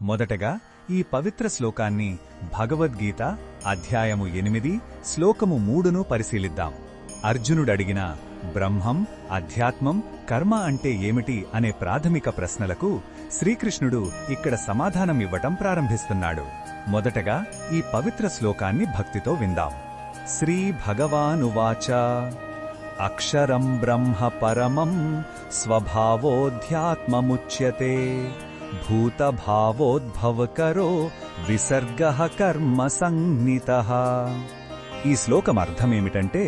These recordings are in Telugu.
మొదటగా ఈ పవిత్ర శ్లోకాన్ని భగవద్గీత అధ్యాయము 8 శ్లోకము 3ను పరిశీలిద్దాం. అర్జునుడడిగిన బ్రహ్మం, అధ్యాత్మం, కర్మ అంటే ఏమిటి అనే ప్రాథమిక ప్రశ్నలకు శ్రీకృష్ణుడు ఇక్కడ సమాధానం ఇవ్వటం ప్రారంభిస్తున్నాడు. మొదటగా ఈ పవిత్ర శ్లోకాన్ని భక్తితో విందాం. శ్రీ భగవానువాచ అక్షరం బ్రహ్మ పరమం స్వభావోధ్యాత్మముచ్యతే భూతభావోద్భవకరో విసర్గః కర్మ సంజ్ఞితః. ఈ శ్లోకం అర్థమేమిటంటే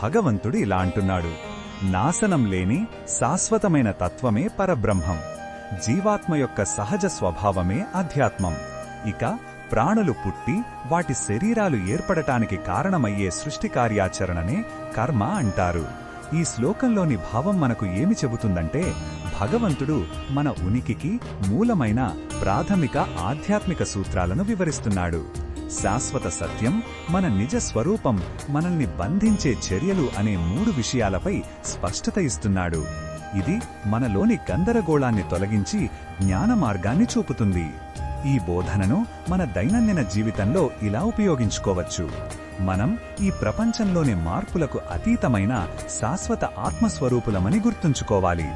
భగవంతుడు ఇలా అంటున్నాడు, నాశనం లేని శాశ్వతమైన తత్వమే పరబ్రహ్మం, జీవాత్మ యొక్క సహజ స్వభావమే అధ్యాత్మం. ఇక ప్రాణులు పుట్టి వాటి శరీరాలు ఏర్పడటానికి కారణమయ్యే సృష్టి కార్యాచరణనే కర్మ అంటారు. ఈ శ్లోకంలోని భావం మనకు ఏమి చెబుతుందంటే భగవంతుడు మన ఉనికికి మూలమైన ప్రాథమిక ఆధ్యాత్మిక సూత్రాలను వివరిస్తున్నాడు. శాశ్వత సత్యం, మన నిజ స్వరూపం, మనల్ని బంధించే చర్యలు అనే 3 విషయాలపై స్పష్టత ఇస్తున్నాడు. ఇది మనలోని గందరగోళాన్ని తొలగించి జ్ఞాన మార్గాన్ని చూపుతుంది. ఈ బోధనను మన దైనందిన జీవితంలో ఇలా ఉపయోగించుకోవచ్చు. మనం ఈ ప్రపంచంలోని మార్పులకు అతీతమైన శాశ్వత ఆత్మస్వరూపులమని గుర్తుంచుకోవాలి.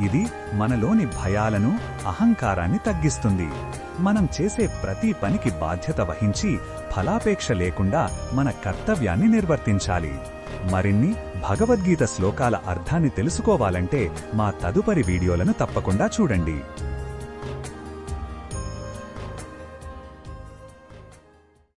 ఇది మనలోని భయాలను, అహంకారాన్ని తగ్గిస్తుంది. మనం చేసే ప్రతి పనికి బాధ్యత వహించి ఫలాపేక్ష లేకుండా మన కర్తవ్యాన్ని నిర్వర్తించాలి. మరిన్ని భగవద్గీత శ్లోకాల అర్థాన్ని తెలుసుకోవాలంటే మా తదుపరి వీడియోలను తప్పకుండా చూడండి.